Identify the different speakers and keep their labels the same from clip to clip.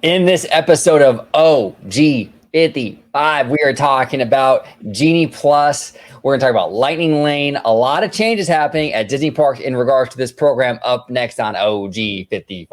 Speaker 1: In this episode of OG55, we are talking about Genie Plus. We're going to talk about Lightning Lane. A lot of changes happening at Disney Parks in regards to this program up next on OG55.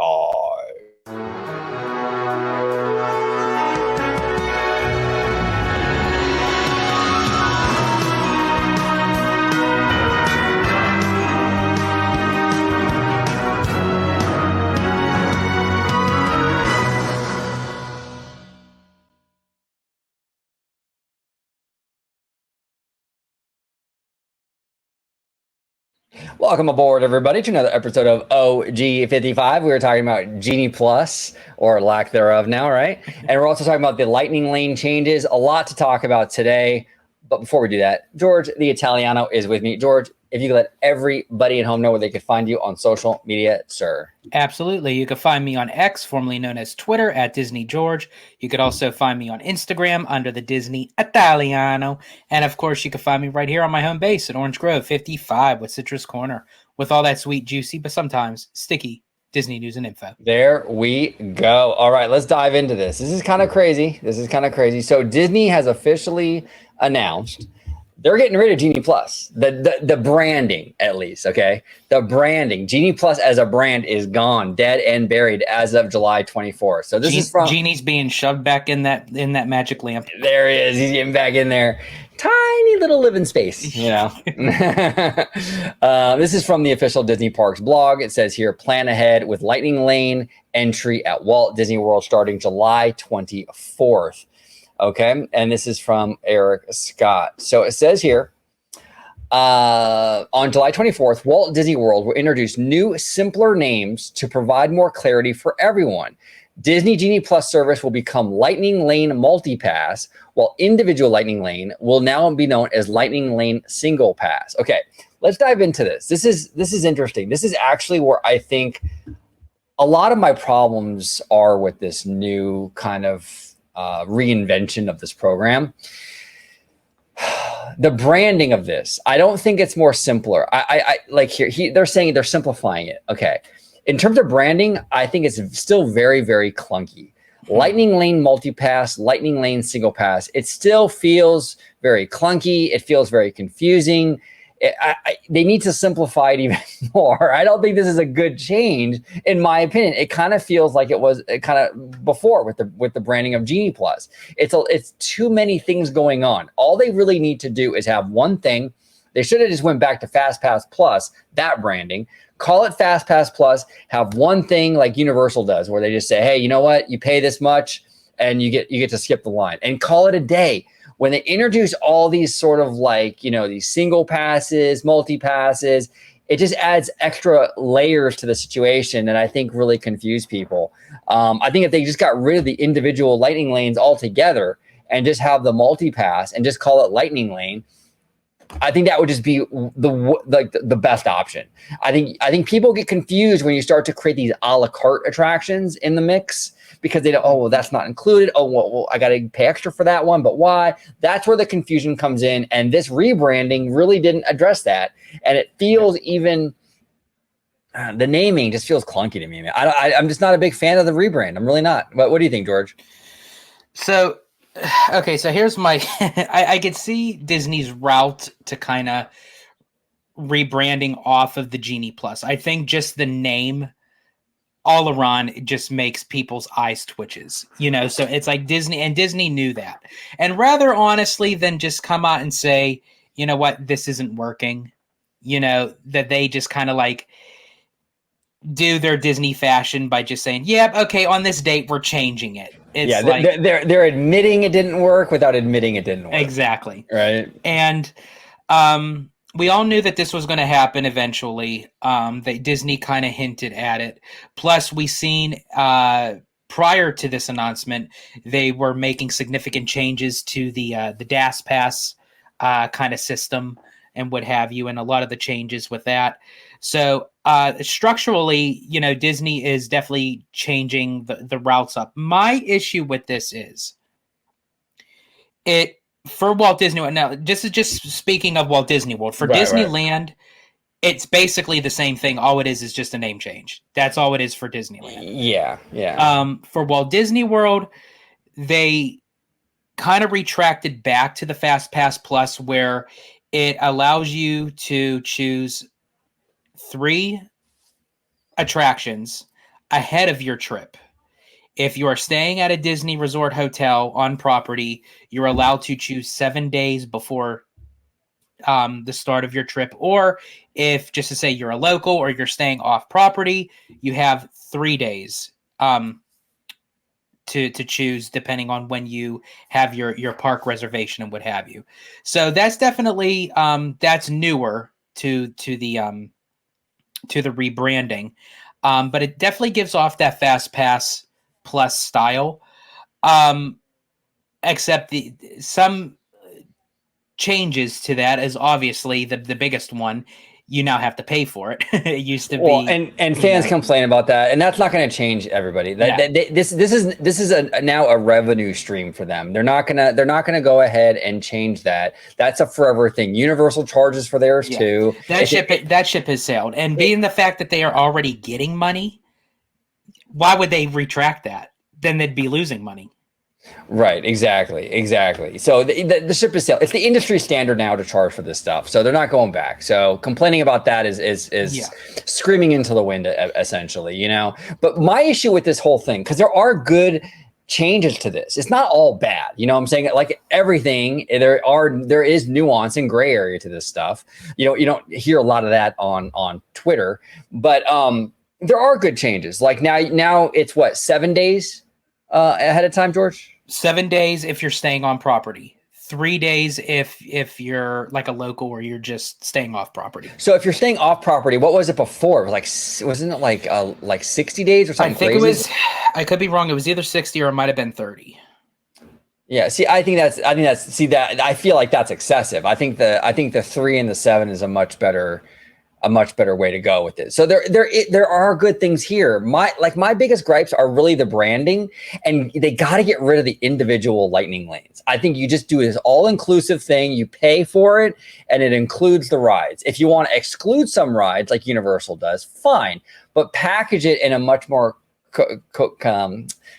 Speaker 1: Welcome aboard, everybody, to another episode of OG55. We were talking about Genie Plus, or lack thereof now, right? And we're also talking about the Lightning Lane changes. A lot to talk about today. But before we do that, George, the Italiano, is with me. George, if you could let everybody at home know where they could find you on social media, sir.
Speaker 2: Absolutely. You can find me on X, formerly known as Twitter, at Disney George. You could also find me on Instagram under the Disney Italiano. And of course, you can find me right here on my home base at Orange Grove 55 with Citrus Corner, with all that sweet, juicy, but sometimes sticky Disney news and info.
Speaker 1: There we go. All right, let's dive into this. This is kind of crazy. So Disney has officially announced they're getting rid of Genie Plus. The branding, at least, okay? The branding. Genie Plus as a brand is gone, dead and buried as of July 24th. So this is from
Speaker 2: Genie's being shoved back in that magic lamp.
Speaker 1: There he is. He's getting back in there. Tiny little living space, you know. This is from the official Disney Parks blog. It says here, plan ahead with Lightning Lane entry at Walt Disney World starting July 24th. Okay, and this is from Eric Scott. So it says here, on July 24th, Walt Disney World will introduce new, simpler names to provide more clarity for everyone. Disney Genie Plus service will become Lightning Lane Multipass, while individual Lightning Lane will now be known as Lightning Lane Single Pass. Okay, let's dive into this. This is interesting. This is actually where I think a lot of my problems are with this new kind of reinvention of this program. The branding of this, I don't think it's more simpler. I like here, they're saying they're simplifying it. Okay. In terms of branding, I think it's still very, very clunky. Lightning Lane Multipass, Lightning Lane Single Pass. It still feels very clunky. It feels very confusing. They need to simplify it even more. I don't think this is a good change, in my opinion. It kind of feels like it was kind of before with the branding of Genie Plus. It's too many things going on. All they really need to do is have one thing. They should have just went back to Fast Pass Plus, that branding. Call it Fast Pass Plus. Have one thing like Universal does, where they just say, "Hey, you know what? You pay this much, and you get to skip the line," and call it a day. When they introduce all these sort of like, you know, these single passes, multi-passes, it just adds extra layers to the situation, and I think really confuse people. I think if they just got rid of the individual Lightning Lanes altogether and just have the multi-pass and just call it Lightning Lane, I think that would just be the best option. I think people get confused when you start to create these a la carte attractions in the mix, because they don't, oh, well, that's not included. Oh, well, I got to pay extra for that one, but why? That's where the confusion comes in. And this rebranding really didn't address that. And it feels even, the naming just feels clunky to me, man. I'm just not a big fan of the rebrand. I'm really not. What do you think, George?
Speaker 2: So, okay, so here's my, I could see Disney's route to kind of rebranding off of the Genie Plus. I think just the name all around, it just makes people's eyes twitches, you know? So it's like Disney knew that. And rather honestly than just come out and say, you know what, this isn't working, you know, that they just kind of like do their Disney fashion by just saying, yep, okay, on this date, we're changing it. It's
Speaker 1: they're admitting it didn't work without admitting it didn't work.
Speaker 2: Exactly.
Speaker 1: Right.
Speaker 2: And, we all knew that this was going to happen eventually. That Disney kind of hinted at it. Plus, we seen prior to this announcement, they were making significant changes to the DAS Pass kind of system and what have you, and a lot of the changes with that. So structurally, you know, Disney is definitely changing the routes up. My issue with this is it. For Walt Disney World, now this is just speaking of Walt Disney World. For Disneyland, it's basically the same thing. All it is just a name change. That's all it is for Disneyland.
Speaker 1: Yeah, yeah.
Speaker 2: For Walt Disney World, they kind of retracted back to the Fast Pass Plus, where it allows you to choose 3 attractions ahead of your trip. If you are staying at a Disney Resort hotel on property, you're allowed to choose 7 days before the start of your trip. Or if, just to say, you're a local or you're staying off property, you have 3 days to choose depending on when you have your park reservation and what have you. So that's definitely that's newer to the rebranding, but it definitely gives off that Fast Pass Plus style. Except some changes to that is obviously the biggest one. You now have to pay for it. It used to
Speaker 1: Well,
Speaker 2: be,
Speaker 1: and fans complain about that, and that's not going to change everybody. This is now a revenue stream for them. They're not gonna go ahead and change that. That's a forever thing. Universal charges for theirs too.
Speaker 2: That ship has sailed, and being the fact that they are already getting money, why would they retract that? Then they'd be losing money.
Speaker 1: Right, exactly. So the ship is sailed. It's the industry standard now to charge for this stuff, so they're not going back. So complaining about that is screaming into the wind, essentially, you know. But my issue with this whole thing, because there are good changes to this, it's not all bad. You know what I'm saying? Like everything, there is nuance and gray area to this stuff. You don't hear a lot of that on Twitter, but there are good changes. Like now it's what, 7 days ahead of time, George?
Speaker 2: 7 days if you're staying on property. 3 days if you're like a local or you're just staying off property.
Speaker 1: So if you're staying off property, what was it before? It was wasn't it like 60 days or something?
Speaker 2: I think
Speaker 1: crazy?
Speaker 2: It was. I could be wrong. It was either 60 or it might have been 30.
Speaker 1: Yeah. See, I feel like that's excessive. I think the 3 and the 7 is a much better way to go with it. So there are good things here. My biggest gripes are really the branding, and they got to get rid of the individual lightning lanes. I think you just do this all-inclusive thing. You pay for it, and it includes the rides. If you want to exclude some rides, like Universal does, fine, but package it in a much more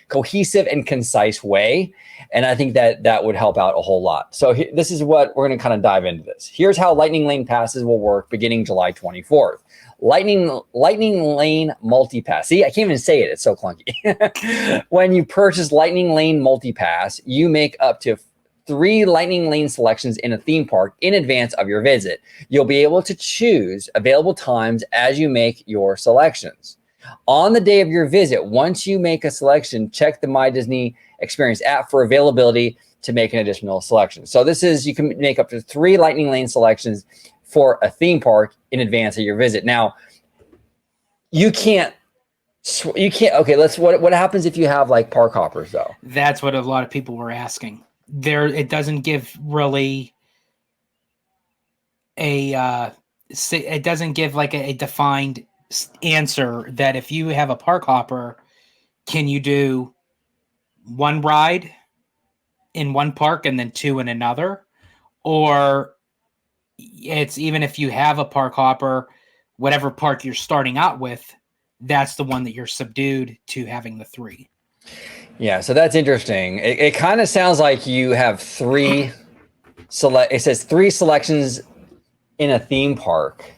Speaker 1: cohesive and concise way. And I think that would help out a whole lot. So this is what we're going to kind of dive into this. Here's how Lightning Lane passes will work beginning July 24th. Lightning Lane Multipass. See, I can't even say it. It's so clunky. When you purchase Lightning Lane Multipass, you make up to 3 Lightning Lane selections in a theme park in advance of your visit. You'll be able to choose available times as you make your selections. On the day of your visit, once you make a selection, check the My Disney Experience app for availability to make an additional selection. So you can make up to 3 Lightning Lane selections for a theme park in advance of your visit. Now, you can't. Okay, what happens if you have like park hoppers though?
Speaker 2: That's what a lot of people were asking. It doesn't give really it doesn't give like a defined answer that if you have a park hopper, can you do 1 ride in one park and then 2 in another? Or it's even if you have a park hopper, whatever park you're starting out with, that's the one that you're subdued to having the 3.
Speaker 1: Yeah, so that's interesting. It kind of sounds like you have 3 it says 3 selections in a theme park.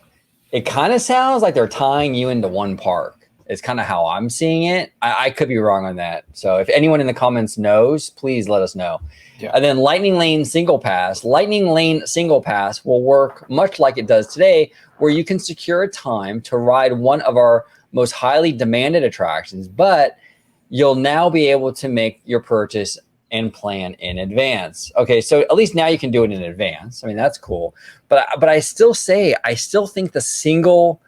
Speaker 1: It kind of sounds like they're tying you into one park. It's kind of how I'm seeing it. I could be wrong on that. So if anyone in the comments knows, please let us know. Yeah. And then Lightning Lane Single Pass. Lightning Lane Single Pass will work much like it does today, where you can secure a time to ride one of our most highly demanded attractions, but you'll now be able to make your purchase and plan in advance. Okay, so at least now you can do it in advance. I mean, that's cool. But I still think the single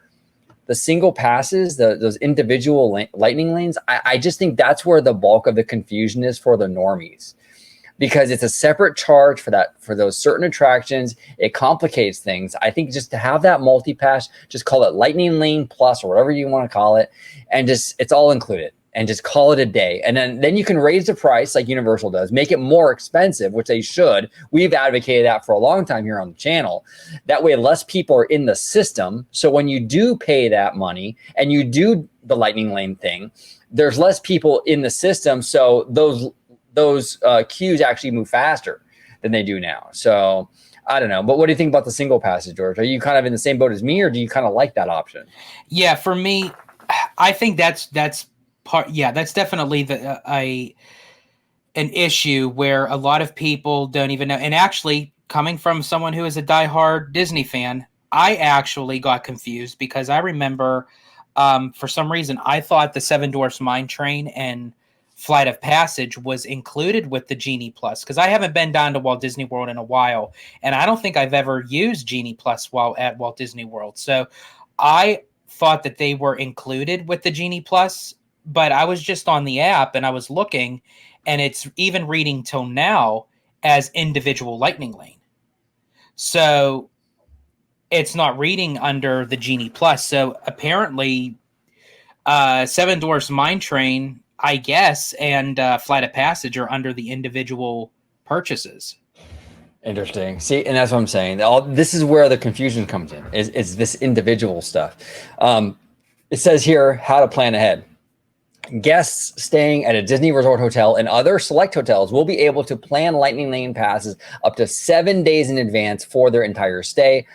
Speaker 1: passes, those individual lightning lanes, I just think that's where the bulk of the confusion is for the normies, because it's a separate charge for those certain attractions. It complicates things. I think just to have that multi-pass, just call it Lightning Lane Plus or whatever you want to call it, and just it's all included. and just call it a day. And then you can raise the price like Universal does, make it more expensive, which they should. We've advocated that for a long time here on the channel. That way, less people are in the system. So when you do pay that money and you do the Lightning Lane thing, there's less people in the system. So those queues actually move faster than they do now. So I don't know. But what do you think about the single passage, George? Are you kind of in the same boat as me, or do you kind of like that option?
Speaker 2: Yeah, for me, I think that's part. Yeah, that's definitely an issue where a lot of people don't even know. And actually, coming from someone who is a diehard Disney fan, I actually got confused because I remember, for some reason, I thought the Seven Dwarfs Mine Train and Flight of Passage was included with the Genie Plus, because I haven't been down to Walt Disney World in a while, and I don't think I've ever used Genie Plus while at Walt Disney World. So I thought that they were included with the Genie Plus, but I was just on the app and I was looking, and it's even reading till now as individual Lightning Lane. So it's not reading under the Genie Plus. So apparently, Seven Dwarfs Mine Train, I guess, and Flight of Passage are under the individual purchases.
Speaker 1: Interesting. See, and that's what I'm saying. This is where the confusion comes in. Is this individual stuff? It says here how to plan ahead. Guests staying at a Disney Resort hotel and other select hotels will be able to plan Lightning Lane passes up to 7 days in advance for their entire stay,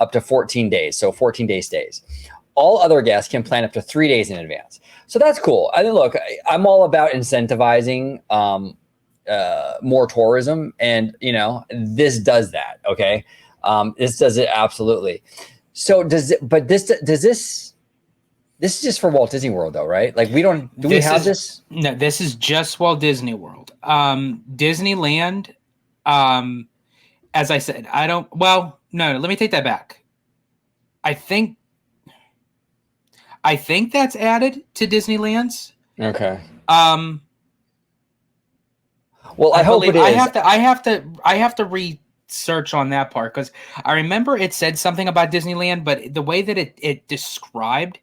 Speaker 1: up to 14 days. So 14-day stays. All other guests can plan up to 3 days in advance. So that's cool. I mean, look, I'm all about incentivizing more tourism, and this does that. Okay, this does it absolutely. So this is just for Walt Disney World, though, right? Like, we have this?
Speaker 2: No, this is just Walt Disney World. Disneyland, as I said, no, let me take that back. I think that's added to Disneyland's.
Speaker 1: Okay. Well, I hope it is.
Speaker 2: I have to research on that part, because I remember it said something about Disneyland, but the way that it described,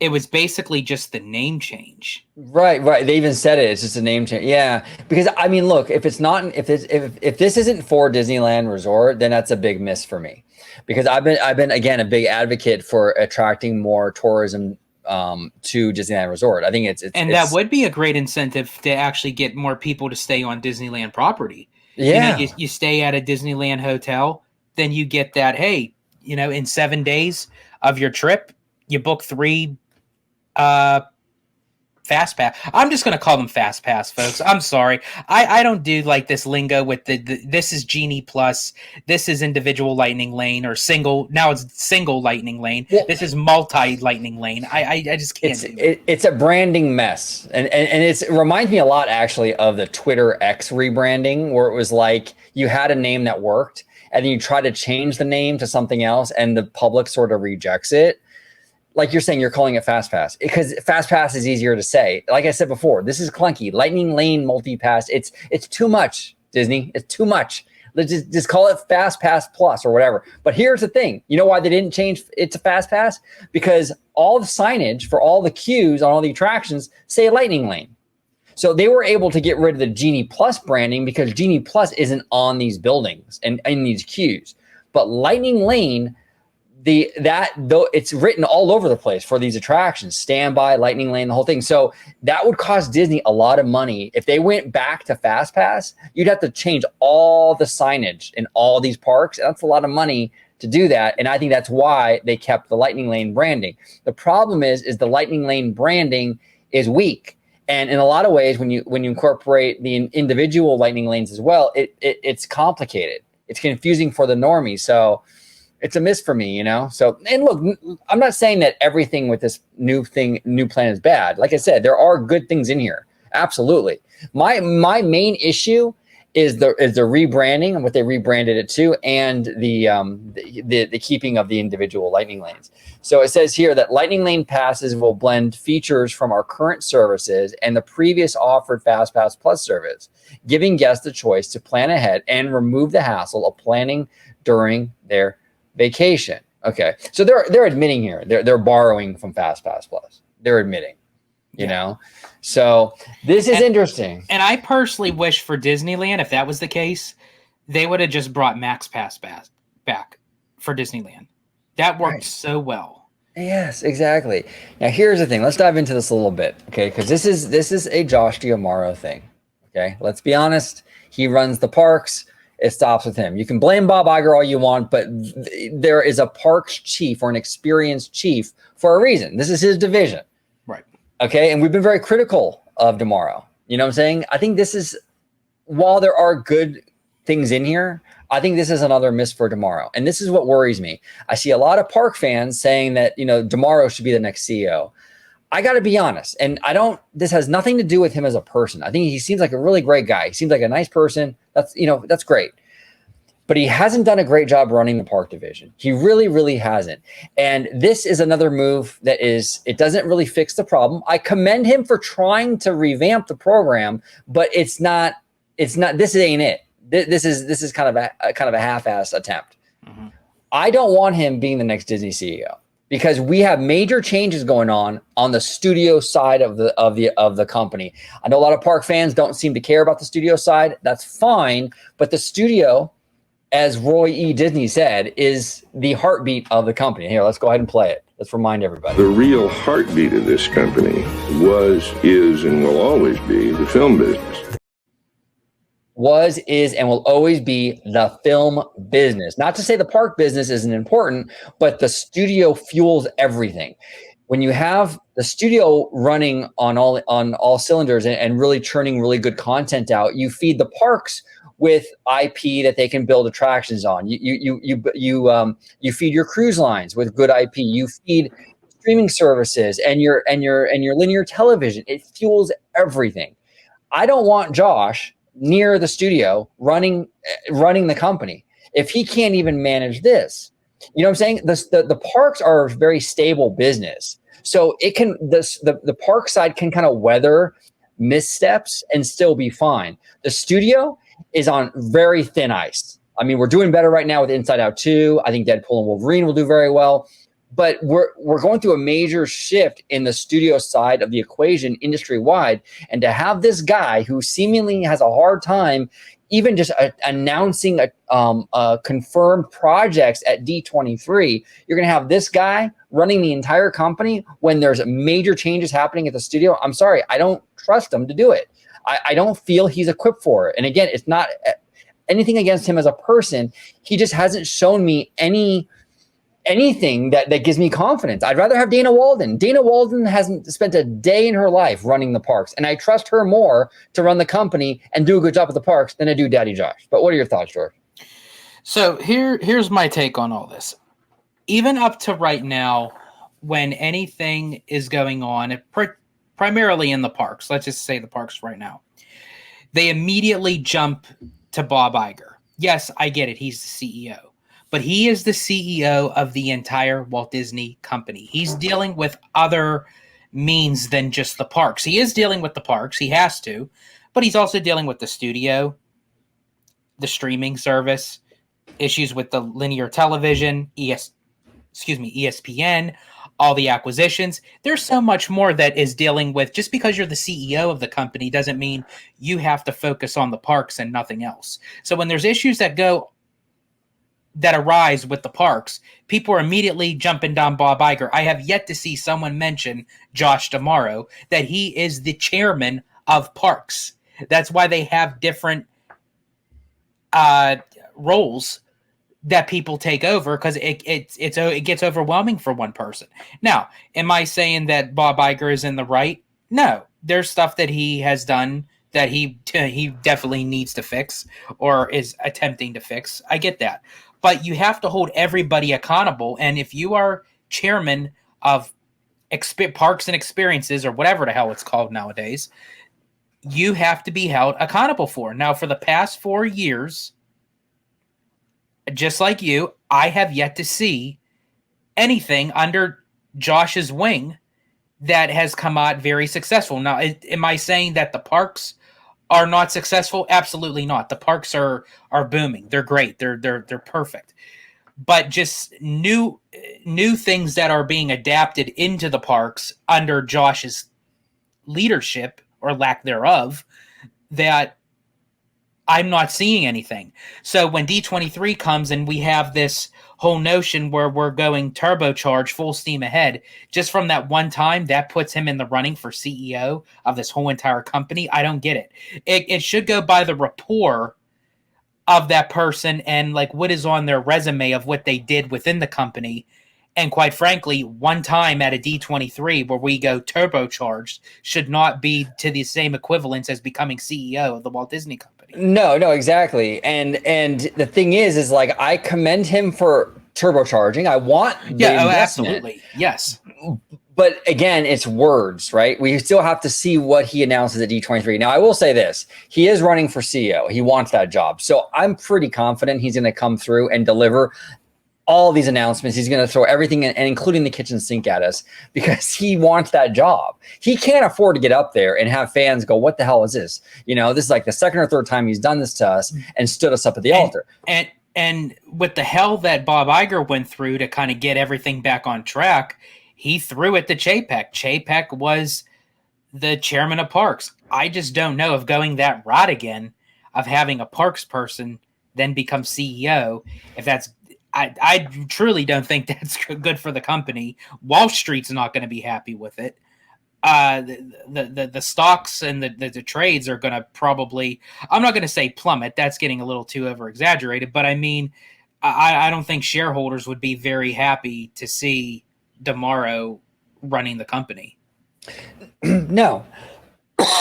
Speaker 2: it was basically just the name change.
Speaker 1: Right. They even said it. It's just a name change. Yeah. Because I mean, look, if this isn't for Disneyland Resort, then that's a big miss for me. Because I've been again a big advocate for attracting more tourism to Disneyland Resort. I think
Speaker 2: that would be a great incentive to actually get more people to stay on Disneyland property.
Speaker 1: Yeah.
Speaker 2: You stay at a Disneyland hotel, then you get that, hey, in 7 days of your trip, you book 3 Fast Pass. I'm just going to call them Fast Pass, folks. I'm sorry. I don't do like this lingo with this is Genie Plus, this is individual Lightning Lane, or single. Now it's single Lightning Lane. Yeah. This is multi Lightning Lane. I just can't do it.
Speaker 1: It's a branding mess. And it reminds me a lot, actually, of the Twitter X rebranding, where it was like you had a name that worked, and then you try to change the name to something else, and the public sort of rejects it. Like you're saying, you're calling it Fast Pass because Fast Pass is easier to say. Like I said before, this is clunky. Lightning Lane multi-pass. It's too much, Disney. It's too much. Let's just call it Fast Pass Plus or whatever. But here's the thing. You know why they didn't change it to Fast Pass? Because all the signage for all the queues on all the attractions say Lightning Lane. So they were able to get rid of the Genie Plus branding because Genie Plus isn't on these buildings and in these queues. But Lightning Lane, though it's written all over the place for these attractions, Standby, Lightning Lane, the whole thing. So that would cost Disney a lot of money. If they went back to Fast Pass, you'd have to change all the signage in all these parks. That's a lot of money to do that. And I think that's why they kept the Lightning Lane branding. The problem is the Lightning Lane branding is weak. And in a lot of ways, when you incorporate the individual Lightning Lanes as well, it's complicated. It's confusing for the normies. So it's a miss for me, So, and look, I'm not saying that everything with this new plan is bad. Like I said, there are good things in here. Absolutely. My main issue is the rebranding and what they rebranded it to, and the keeping of the individual Lightning Lanes. So it says here that Lightning Lane passes will blend features from our current services and the previous offered Fast Pass Plus service, giving guests the choice to plan ahead and remove the hassle of planning during their vacation. Okay, so they're admitting here they're borrowing from Fast Pass Plus. They're admitting. you know? So this is interesting.
Speaker 2: And I personally wish for Disneyland, if that was the case, they would have just brought Max Pass back for Disneyland. That worked so well.
Speaker 1: Yes, exactly. Now here's the thing. Let's dive into this a little bit, okay? Because this is a Josh D'Amaro thing. Okay, let's be honest. He runs the parks. It stops with him. You can blame Bob Iger all you want, but there is a parks chief or an experienced chief for a reason. This is his division.
Speaker 2: Right.
Speaker 1: Okay, and we've been very critical of D'Amaro. You know what I'm saying? I think this is, while there are good things in here, I think this is another miss for D'Amaro. And this is what worries me. I see a lot of park fans saying that, you know, D'Amaro should be the next CEO. I got to be honest, and this has nothing to do with him as a person. I think he seems like a really great guy. He seems like a nice person. That's great. But he hasn't done a great job running the park division. He really, really hasn't. And this is another move it doesn't really fix the problem. I commend him for trying to revamp the program, but this ain't it. This is kind of a half-ass attempt. Mm-hmm. I don't want him being the next Disney CEO, because we have major changes going on the studio side of the company. I know a lot of park fans don't seem to care about the studio side. That's fine, but the studio, as Roy E. Disney said, is the heartbeat of the company. Here, let's go ahead and play it. Let's remind everybody.
Speaker 3: The real heartbeat of this company was, is, and will always be the film business.
Speaker 1: Was, is, and will always be the film business. Not to say the park business isn't important, but the studio fuels everything. When you have the studio running on all cylinders and really churning really good content out, you feed the parks with IP that they can build attractions on. You feed your cruise lines with good IP. You feed streaming services and your linear television. It fuels everything. I don't want Josh near the studio running the company if he can't even manage this. You know what I'm saying? The parks are a very stable business, so it can the park side can kind of weather missteps and still be fine. The studio is on very thin ice. I mean, we're doing better right now with Inside Out 2. I think Deadpool and Wolverine will do very well. But we're going through a major shift in the studio side of the equation industry-wide. And to have this guy who seemingly has a hard time even just announcing confirmed projects at D23, you're going to have this guy running the entire company when there's major changes happening at the studio. I'm sorry, I don't trust him to do it. I don't feel he's equipped for it. And again, it's not anything against him as a person. He just hasn't shown me anything that gives me confidence. I'd rather have Dana Walden. Dana Walden hasn't spent a day in her life running the parks, and I trust her more to run the company and do a good job at the parks than I do Daddy Josh. But what are your thoughts, George?
Speaker 2: So here's my take on all this. Even up to right now, when anything is going on, primarily in the parks, let's just say the parks right now, they immediately jump to Bob Iger. Yes, I get it. He's the CEO. But he is the CEO of the entire Walt Disney Company. He's dealing with other means than just the parks. He is dealing with the parks. He has to. But he's also dealing with the studio, the streaming service, issues with the linear television, ESPN, all the acquisitions. There's so much more that is dealing with. Just because you're the CEO of the company doesn't mean you have to focus on the parks and nothing else. So when there's issues that arise with the parks, people are immediately jumping down Bob Iger. I have yet to see someone mention Josh D'Amaro, that he is the chairman of parks. That's why they have different roles that people take over, because it gets overwhelming for one person. Now, am I saying that Bob Iger is in the right? No. There's stuff that he has done that he definitely needs to fix or is attempting to fix. I get that. But you have to hold everybody accountable. And if you are chairman of parks and experiences, or whatever the hell it's called nowadays, you have to be held accountable for. Now, for the past 4 years, just like you, I have yet to see anything under Josh's wing that has come out very successful. Now, am I saying that the parks are not successful? Absolutely not. The parks are booming. They're great. They're perfect. But just new things that are being adapted into the parks under Josh's leadership or lack thereof that I'm not seeing anything. So when D23 comes and we have this whole notion where we're going turbocharged, full steam ahead, just from that one time, that puts him in the running for CEO of this whole entire company. I don't get it. It should go by the rapport of that person and like what is on their resume of what they did within the company. And quite frankly, one time at a D23 where we go turbocharged should not be to the same equivalence as becoming CEO of the Walt Disney Company.
Speaker 1: No, exactly. And the thing is like, I commend him for turbocharging. I want the investment.
Speaker 2: Absolutely. Yes.
Speaker 1: But again, it's words, right? We still have to see what he announces at D23. Now, I will say this. He is running for CEO. He wants that job. So I'm pretty confident he's going to come through and deliver all these announcements. He's going to throw everything in, and including the kitchen sink at us, because he wants that job. He can't afford to get up there and have fans go, what the hell is this? You know, this is like the second or third time he's done this to us and stood us up at the altar.
Speaker 2: And with the hell that Bob Iger went through to kind of get everything back on track, he threw it to Chapek. Chapek was the chairman of Parks. I just don't know if going that route again of having a Parks person then become CEO, if that's I truly don't think that's good for the company. Wall Street's not going to be happy with it. The stocks and the trades are going to probably, I'm not going to say plummet. That's getting a little too over exaggerated, but I mean, I don't think shareholders would be very happy to see DeMauro running the company.
Speaker 1: No.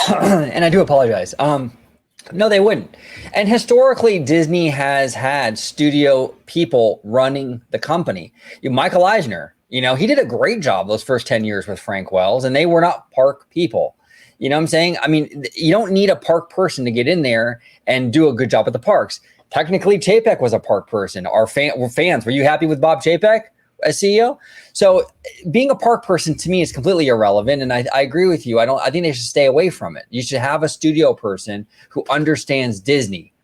Speaker 1: And I do apologize. No, they wouldn't. And historically, Disney has had studio people running the company. Michael Eisner, he did a great job those first 10 years with Frank Wells, and they were not park people. You know what I'm saying? I mean, you don't need a park person to get in there and do a good job at the parks. Technically, Chapek was a park person. Our fans, were you happy with Bob Chapek as CEO? So being a park person to me is completely irrelevant. And I agree with you. I think they should stay away from it. You should have a studio person who understands Disney,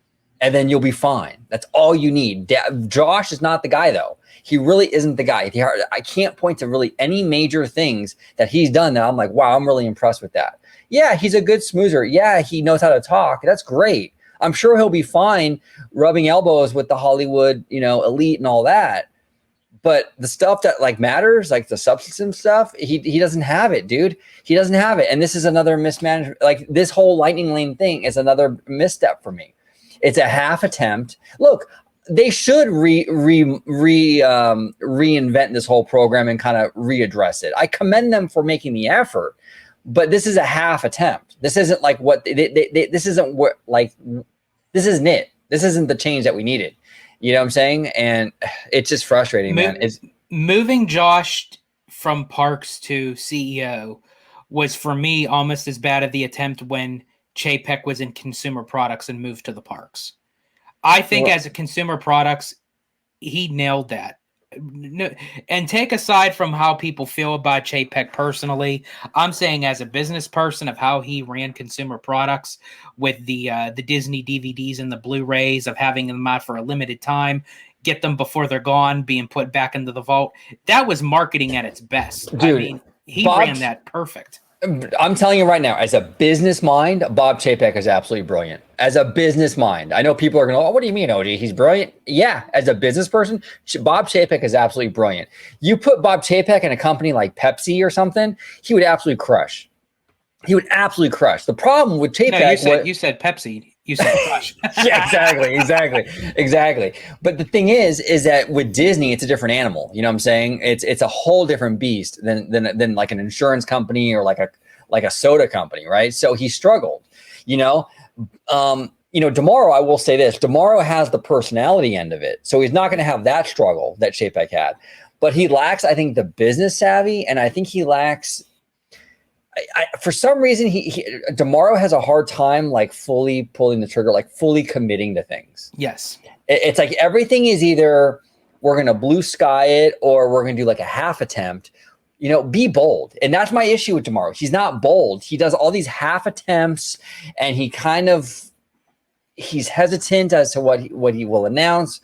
Speaker 1: and then you'll be fine. That's all you need. Josh is not the guy, though. He really isn't the guy. I can't point to really any major things that he's done that I'm like, wow, I'm really impressed with that. Yeah, he's a good smoozer. Yeah, he knows how to talk. That's great. I'm sure he'll be fine rubbing elbows with the Hollywood, elite and all that. But the stuff that like matters, like the substance stuff, he doesn't have it, dude. He doesn't have it. And this is another mismanagement. Like this whole lightning lane thing is another misstep for me. It's a half attempt. Look, they should reinvent this whole program and kind of readdress it. I commend them for making the effort, but this is a half attempt. This isn't like what this isn't what like this isn't it. This isn't the change that we needed. You know what I'm saying? And it's just frustrating, man. It's
Speaker 2: moving Josh from Parks to CEO was for me almost as bad of the attempt when Chapek was in consumer products and moved to the parks. I think as a consumer products, he nailed that. And take aside from how people feel about Chapek personally, I'm saying as a business person of how he ran consumer products with the Disney DVDs and the Blu-rays, of having them out for a limited time, get them before they're gone, being put back into the vault. That was marketing at its best.
Speaker 1: Dude,
Speaker 2: I mean, he ran that perfect.
Speaker 1: I'm telling you right now, as a business mind, Bob Chapek is absolutely brilliant. As a business mind, I know people are going to, what do you mean, OG? He's brilliant? Yeah, as a business person, Bob Chapek is absolutely brilliant. You put Bob Chapek in a company like Pepsi or something, he would absolutely crush. He would absolutely crush. The problem with Chapek...
Speaker 2: No, you said Pepsi. You said crush.
Speaker 1: Yeah, exactly. But the thing is that with Disney, it's a different animal. You know what I'm saying? It's a whole different beast than like an insurance company or like a soda company, right? So he struggled. DeMauro, I will say this: DeMauro has the personality end of it, so he's not going to have that struggle that Chapek had. But he lacks, I think, the business savvy, and I think he lacks. For some reason, DeMauro has a hard time like fully pulling the trigger, like fully committing to things.
Speaker 2: Yes.
Speaker 1: It's like everything is either we're going to blue sky it or we're going to do like a half attempt. Be bold. And that's my issue with DeMauro. He's not bold. He does all these half attempts and he's hesitant as to what he will announce.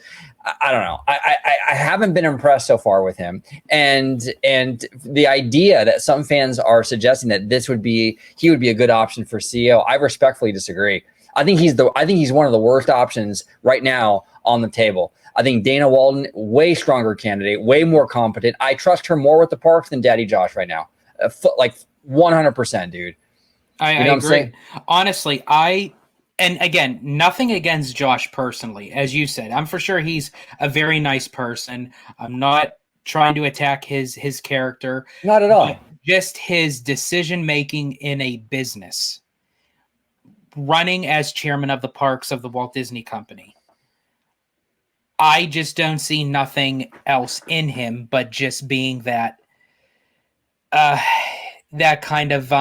Speaker 1: I don't know. I haven't been impressed so far with him, and the idea that some fans are suggesting that he would be a good option for CEO, I respectfully disagree. I think he's one of the worst options right now on the table. I think Dana Walden, way stronger candidate, way more competent. I trust her more with the parks than Daddy Josh right now, like 100%, dude.
Speaker 2: I agree. Honestly, and again, nothing against Josh personally, as you said. I'm for sure he's a very nice person. I'm not trying to attack his character.
Speaker 1: Not at all.
Speaker 2: Just his decision making in a business, running as chairman of the parks of the Walt Disney Company. I just don't see nothing else in him but just being that that kind of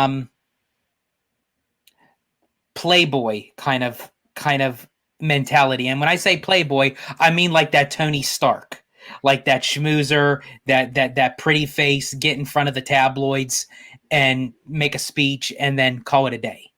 Speaker 2: playboy kind of mentality. And when I say playboy, I mean like that Tony Stark, like that schmoozer, that pretty face, get in front of the tabloids and make a speech and then call it a day.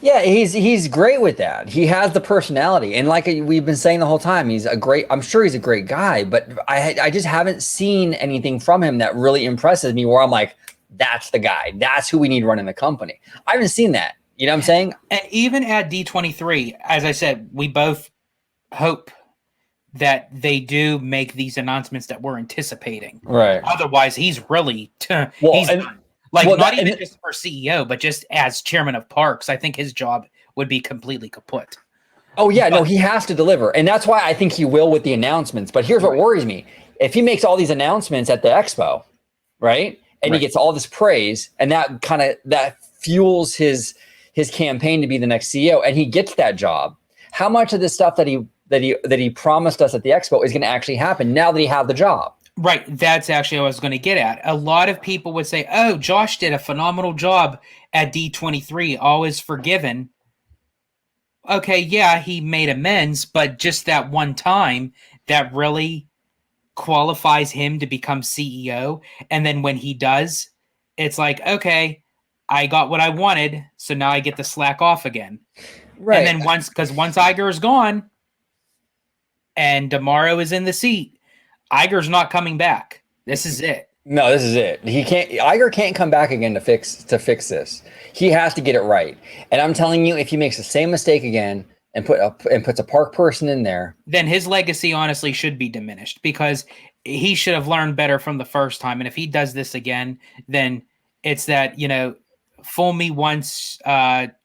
Speaker 1: Yeah, he's great with that. He has the personality, and like we've been saying the whole time, I'm sure he's a great guy, but I just haven't seen anything from him that really impresses me where I'm like, that's the guy. That's who we need running the company. I haven't seen that. You know what I'm saying?
Speaker 2: And even at D23, as I said, we both hope that they do make these announcements that we're anticipating.
Speaker 1: Right.
Speaker 2: Not even just for CEO, but just as chairman of parks, I think his job would be completely kaput.
Speaker 1: Oh yeah, no, he has to deliver. And that's why I think he will with the announcements. But here's what worries me. If he makes all these announcements at the expo, right? And he gets all this praise, and that fuels his campaign to be the next CEO, and he gets that job. How much of this stuff that he promised us at the expo is going to actually happen now that he has the job?
Speaker 2: Right. That's actually what I was going to get at. A lot of people would say, oh, Josh did a phenomenal job at D23, always forgiven. Okay, yeah, he made amends, but just that one time that really qualifies him to become CEO. And then when he does, it's like, okay, I got what I wanted, so now I get to slack off again. Right. And then once Iger is gone and DeMauro is in the seat, Iger's not coming back. This is it.
Speaker 1: No, this is it. Iger can't come back again to fix this. He has to get it right. And I'm telling you, if he makes the same mistake again and puts a park person in there,
Speaker 2: then his legacy honestly should be diminished, because he should have learned better from the first time. And if he does this again, then it's that, fool me once,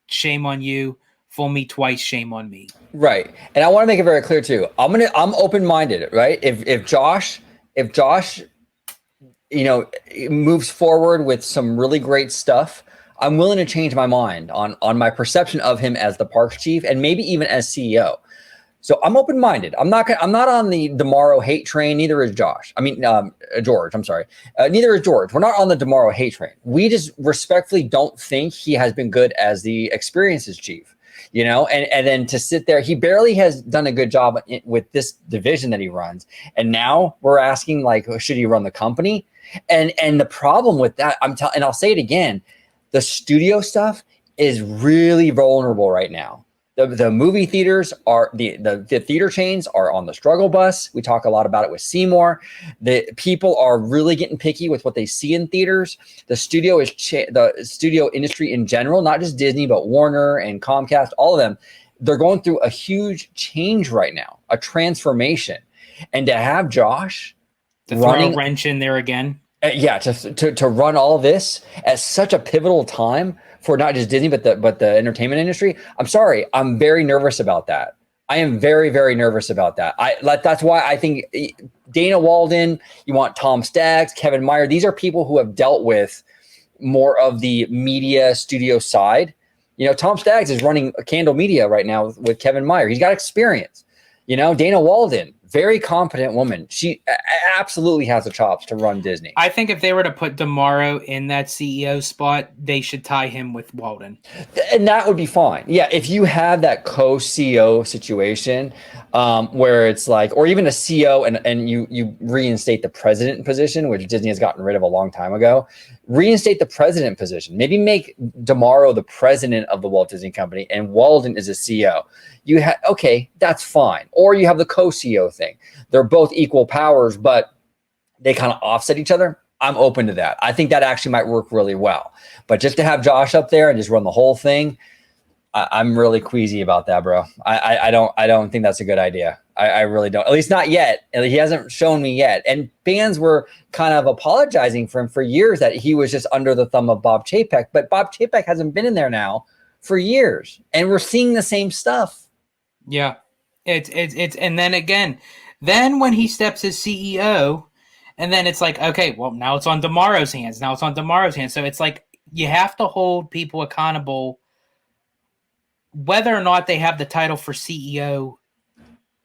Speaker 2: shame on you. Fool me twice, shame on me.
Speaker 1: Right. And I want to make it very clear too. I'm open-minded, right? If Josh, moves forward with some really great stuff, I'm willing to change my mind on my perception of him as the parks chief and maybe even as CEO. So I'm open-minded. I'm not on the DeMauro hate train. Neither is Josh. George. I'm sorry. Neither is George. We're not on the DeMauro hate train. We just respectfully don't think he has been good as the experiences chief. And then to sit there, he barely has done a good job with this division that he runs. And now we're asking, like, should he run the company? And the problem with that, and I'll say it again, the studio stuff is really vulnerable right now. The movie theaters are the theater chains are on the struggle bus. We talk a lot about it with Seymour. The people are really getting picky with what they see in theaters. The studio the studio industry in general, not just Disney, but Warner and Comcast, all of them, they're going through a huge change right now, a transformation. And to have Josh
Speaker 2: throw a wrench in there again.
Speaker 1: To run all of this at such a pivotal time for not just Disney, but the entertainment industry. I'm sorry. I'm very nervous about that. I am very, very nervous about that. That's why I think Dana Walden, you want Tom Staggs, Kevin Meyer. These are people who have dealt with more of the media studio side. Tom Staggs is running Candle Media right now with Kevin Meyer. He's got experience. Dana Walden, very competent woman. She absolutely has the chops to run Disney.
Speaker 2: I think if they were to put DeMauro in that CEO spot, they should tie him with Walden.
Speaker 1: And that would be fine. Yeah, if you have that co-CEO situation where it's like, or even a CEO and you reinstate the president position, which Disney has gotten rid of a long time ago, reinstate the president position. Maybe make DeMauro the president of the Walt Disney Company and Walden is a CEO. Okay, that's fine. Or you have the co-CEO thing. thing. They're both equal powers, but they kind of offset each other. I'm open to that. I think that actually might work really well. But just to have Josh up there and just run the whole thing, I'm really queasy about that, bro. I don't think that's a good idea. I really don't. At least not yet. He hasn't shown me yet. And fans were kind of apologizing for him for years that he was just under the thumb of Bob Chapek. But Bob Chapek hasn't been in there now for years, and we're seeing the same stuff.
Speaker 2: Yeah, it's and then again, then when he steps as CEO, and then it's like, okay, well, now it's on Damaro's hands. Now it's on Damaro's hands. So it's like you have to hold people accountable, whether or not they have the title for CEO,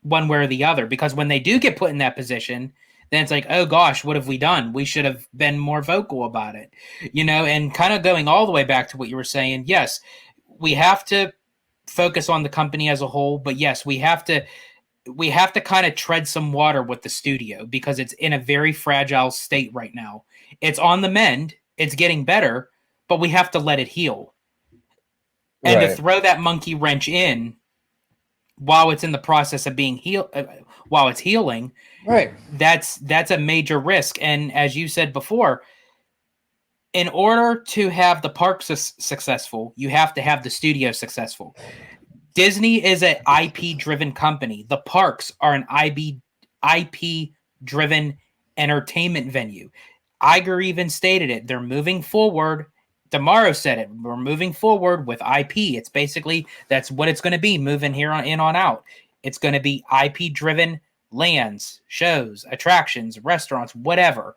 Speaker 2: one way or the other. Because when they do get put in that position, then it's like, oh gosh, what have we done? We should have been more vocal about it, and kind of going all the way back to what you were saying. Yes, we have to focus on the company as a whole, but yes, we have to kind of tread some water with the studio because it's in a very fragile state right now. It's on the mend, it's getting better, but we have to let it heal. And to throw that monkey wrench in while it's in the process of being while it's healing,
Speaker 1: right?
Speaker 2: That's a major risk. And as you said before, in order to have the parks successful, you have to have the studio successful. Disney is an IP-driven company. The parks are an IP-driven entertainment venue. Iger even stated it. They're moving forward. Damaro said it. We're moving forward with IP. It's basically, that's what it's going to be moving here on out. It's going to be IP-driven lands, shows, attractions, restaurants, whatever.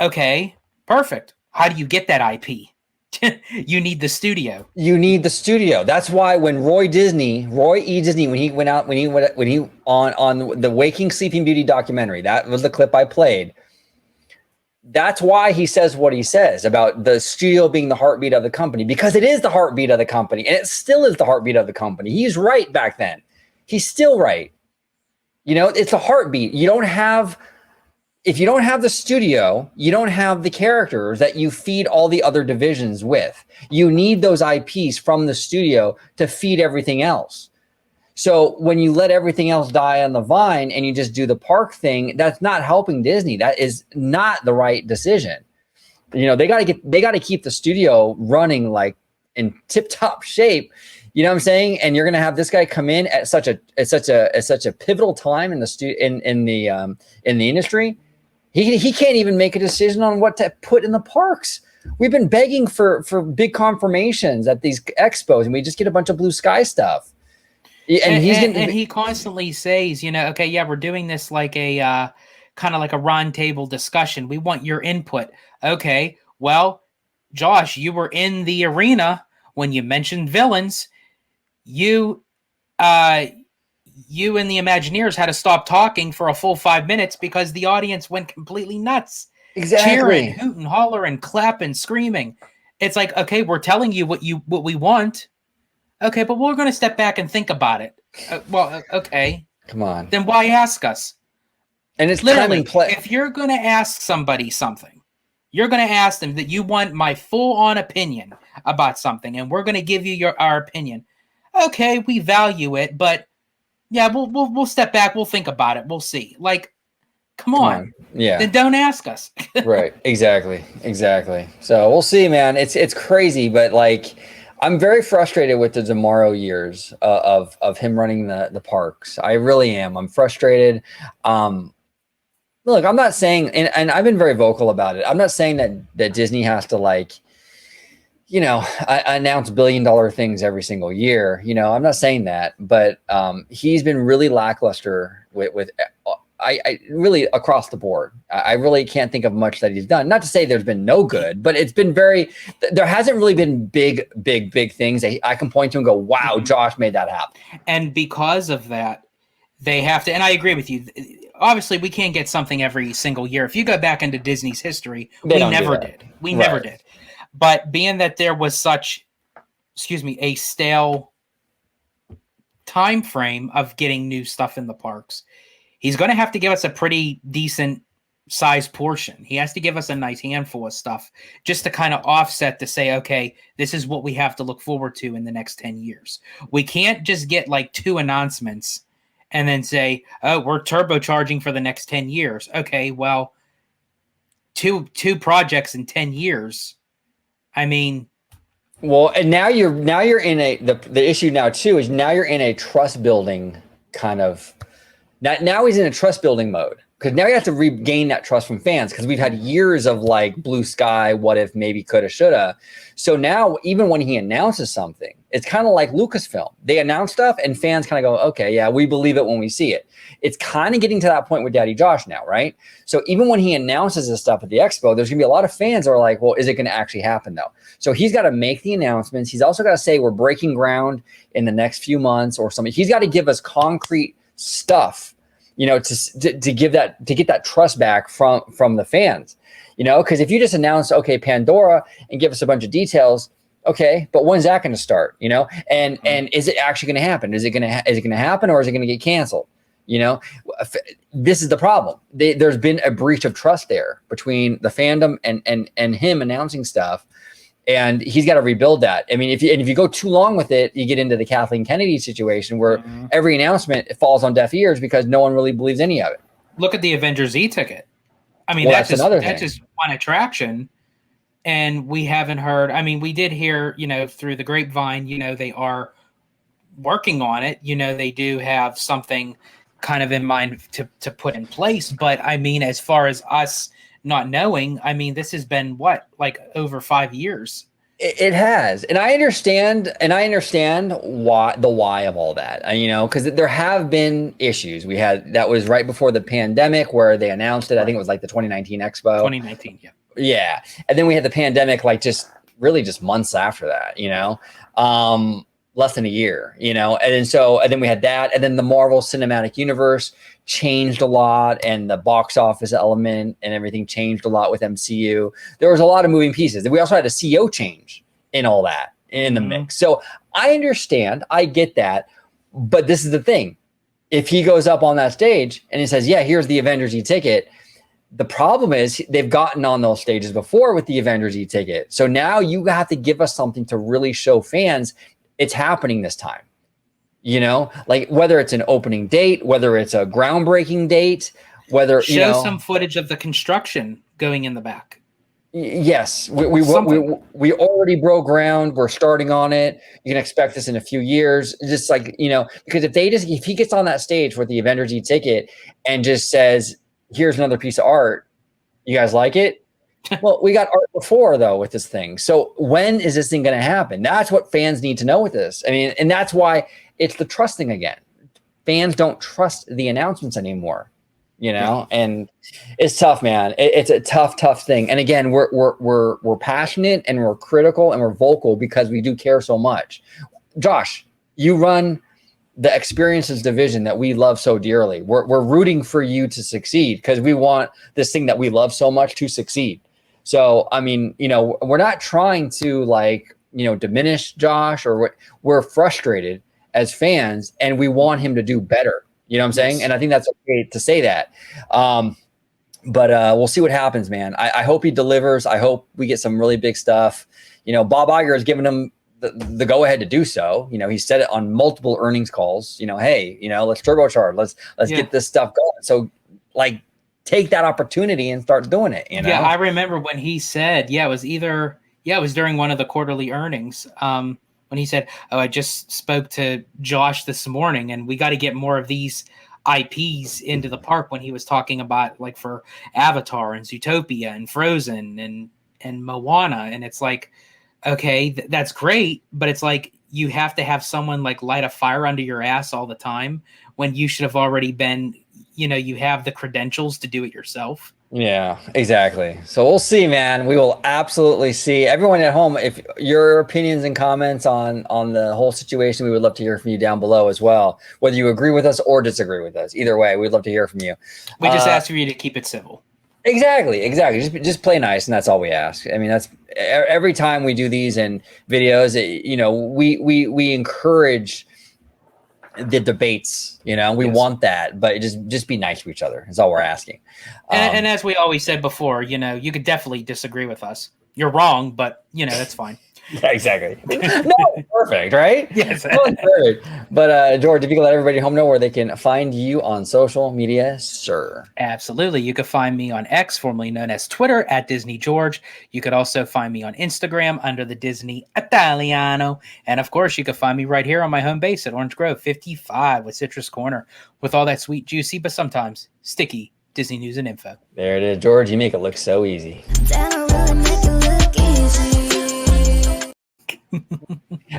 Speaker 2: Okay, perfect. How do you get that IP? You need the studio.
Speaker 1: You need the studio. That's why when Roy E. Disney, when he went on the Waking Sleeping Beauty documentary, that was the clip I played. That's why he says what he says about the studio being the heartbeat of the company, because it is the heartbeat of the company, and it still is the heartbeat of the company. He's right back then. He's still right. It's a heartbeat. If you don't have the studio, you don't have the characters that you feed all the other divisions with. You need those IPs from the studio to feed everything else. So when you let everything else die on the vine and you just do the park thing, that's not helping Disney. That is not the right decision. They got to keep the studio running like in tip-top shape. You know what I'm saying? And you're going to have this guy come in at such a pivotal time in the industry. He can't even make a decision on what to put in the parks. We've been begging for big confirmations at these expos, and we just get a bunch of blue sky stuff. And
Speaker 2: he constantly says, okay, yeah, we're doing this like a kind of like a round table discussion. We want your input. Okay, well, Josh, you were in the arena when you mentioned villains. You and the Imagineers had to stop talking for a full 5 minutes because the audience went completely nuts.
Speaker 1: Exactly.
Speaker 2: Cheering, hooting, hollering, clapping, screaming. It's like, okay, we're telling you what we want. Okay, but we're going to step back and think about it. Okay.
Speaker 1: Come on.
Speaker 2: Then why ask us?
Speaker 1: And it's
Speaker 2: literally,
Speaker 1: play.
Speaker 2: If you're going to ask somebody something, you're going to ask them that you want my full-on opinion about something, and we're going to give you our opinion. Okay, we value it, but yeah, we'll step back. We'll think about it. We'll see. Like, come on.
Speaker 1: Yeah.
Speaker 2: Then don't ask us.
Speaker 1: Right. Exactly. So we'll see, man. It's crazy, but like, I'm very frustrated with the Damaro years of him running the parks. I really am. I'm frustrated. Look, I'm not saying, and I've been very vocal about it. I'm not saying that Disney has to announce $1 billion things every single year. I'm not saying that, but he's been really lackluster with I really across the board. I really can't think of much that he's done. Not to say there's been no good, but it's been there hasn't really been big things that I can point to and go, wow, Josh made that happen.
Speaker 2: And because of that, they have to, and I agree with you. Obviously, we can't get something every single year. If you go back into Disney's history, we never did. We never did. But being that there was such, a stale time frame of getting new stuff in the parks, he's going to have to give us a pretty decent size portion. He has to give us a nice handful of stuff just to kind of offset to say, okay, this is what we have to look forward to in the next 10 years. We can't just get like 2 announcements and then say, oh, we're turbocharging for the next 10 years. Okay, well, two projects in 10 years. I mean,
Speaker 1: well, and now you're in the issue now too is now you're in a trust building kind of now he's in a trust building mode. Because now you have to regain that trust from fans because we've had years of like blue sky, what if, maybe, coulda, shoulda. So now even when he announces something, it's kind of like Lucasfilm. They announce stuff and fans kind of go, okay, yeah, we believe it when we see it. It's kind of getting to that point with Daddy Josh now, right? So even when he announces this stuff at the expo, there's going to be a lot of fans that are like, well, is it going to actually happen though? So he's got to make the announcements. He's also got to say we're breaking ground in the next few months or something. He's got to give us concrete stuff, you know, to get that trust back from the fans, you know, because if you just announce, okay, Pandora, and give us a bunch of details, okay, but when's that going to start, you know, and is it actually going to happen? Is it going to happen, or is it going to get canceled? You know, this is the problem. There's been a breach of trust there between the fandom and him announcing stuff. And he's got to rebuild that. I mean, if you go too long with it, you get into the Kathleen Kennedy situation where every announcement falls on deaf ears because no one really believes any of it.
Speaker 2: Look at the Avengers e-ticket. I mean, that's just one attraction. And we haven't heard, I mean, we did hear, you know, through the grapevine, you know, they are working on it. You know, they do have something kind of in mind to put in place. But I mean, as far as us not knowing, I mean, this has been what, like over 5 years.
Speaker 1: It has, and I understand why of all that. You know, because there have been issues. We had that was right before the pandemic where they announced it. I think it was like the 2019 Expo.
Speaker 2: 2019, yeah.
Speaker 1: Yeah, and then we had the pandemic, like just months after that. You know, less than a year. You know, and then we had that, and then the Marvel Cinematic Universe changed a lot, and the box office element and everything changed a lot with MCU. There was a lot of moving pieces. And we also had a CEO change in all that in the mix. So I understand, I get that, but this is the thing. If he goes up on that stage and he says, yeah, here's the Avengers e-ticket, the problem is they've gotten on those stages before with the Avengers e-ticket. So now you have to give us something to really show fans it's happening this time. You know, like whether it's an opening date, whether it's a groundbreaking date, whether
Speaker 2: show some footage of the construction going in the back.
Speaker 1: Yes, we already broke ground. We're starting on it. You can expect this in a few years. Just like, you know, because if he gets on that stage with the Avengers e-ticket and just says, "Here's another piece of art. You guys like it?" Well, we got art before though with this thing. So when is this thing going to happen? That's what fans need to know with this. I mean, and that's why it's the trust thing again. Fans don't trust the announcements anymore, you know, and it's tough, man. It's a tough thing. And again, we're passionate and we're critical and we're vocal because we do care so much. Josh, you run the experiences division that we love so dearly. We're rooting for you to succeed because we want this thing that we love so much to succeed. So, I mean, you know, we're not trying to like, you know, diminish Josh or what. We're frustrated as fans and we want him to do better. You know what I'm saying? And I think that's okay to say that. But we'll see what happens, man. I hope he delivers. I hope we get some really big stuff. You know, Bob Iger has given him the go ahead to do so. You know, he said it on multiple earnings calls, you know, hey, you know, let's turbocharge, let's get this stuff going. So like, take that opportunity and start doing it. You know?
Speaker 2: Yeah, I remember when he said, it was during one of the quarterly earnings. When he said, "Oh, I just spoke to Josh this morning, and we got to get more of these IPs into the park." When he was talking about like for Avatar and Zootopia and Frozen and Moana, and it's like, okay, that's great, but it's like you have to have someone like light a fire under your ass all the time when you should have already been. You know, you have the credentials to do it yourself.
Speaker 1: Yeah, exactly. So we'll see, man. We will absolutely see. Everyone at home, if your opinions and comments on the whole situation, we would love to hear from you down below as well. Whether you agree with us or disagree with us, either way, we'd love to hear from you.
Speaker 2: We just ask for you to keep it civil.
Speaker 1: Exactly. Just play nice, and that's all we ask. I mean, that's every time we do these and videos. You know, we encourage the debates, you know, we want that, but just be nice to each other is all we're asking.
Speaker 2: And as we always said before, you know, you could definitely disagree with us. You're wrong, but you know, that's fine.
Speaker 1: Yeah, exactly. No, perfect, right?
Speaker 2: Yes.
Speaker 1: Totally perfect. But George, if you can let everybody home know where they can find you on social media, sir.
Speaker 2: Absolutely. You can find me on X, formerly known as Twitter, at Disney George. You could also find me on Instagram under the Disney Italiano. And of course, you can find me right here on my home base at Orange Grove 55 with Citrus Corner with all that sweet, juicy, but sometimes sticky Disney news and info.
Speaker 1: There it is, George. You make it look so easy.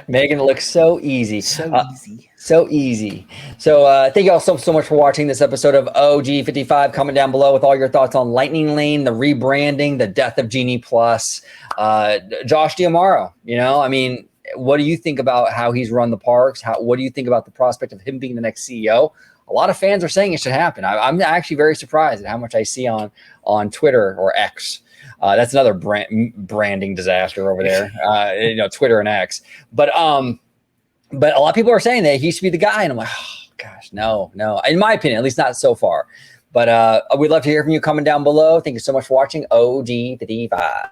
Speaker 1: Making it look so easy.
Speaker 2: So easy.
Speaker 1: So easy. So thank you all so much for watching this episode of OG55. Comment down below with all your thoughts on Lightning Lane, the rebranding, the death of Genie Plus. Josh D'Amaro, I mean, what do you think about how he's run the parks? What do you think about the prospect of him being the next CEO? A lot of fans are saying it should happen. I'm actually very surprised at how much I see on Twitter or X. That's another branding disaster over there. Twitter and X. But a lot of people are saying that he should be the guy, and I'm like, oh gosh, no. In my opinion, at least not so far. But we'd love to hear from you. Comment down below. Thank you so much for watching OG55.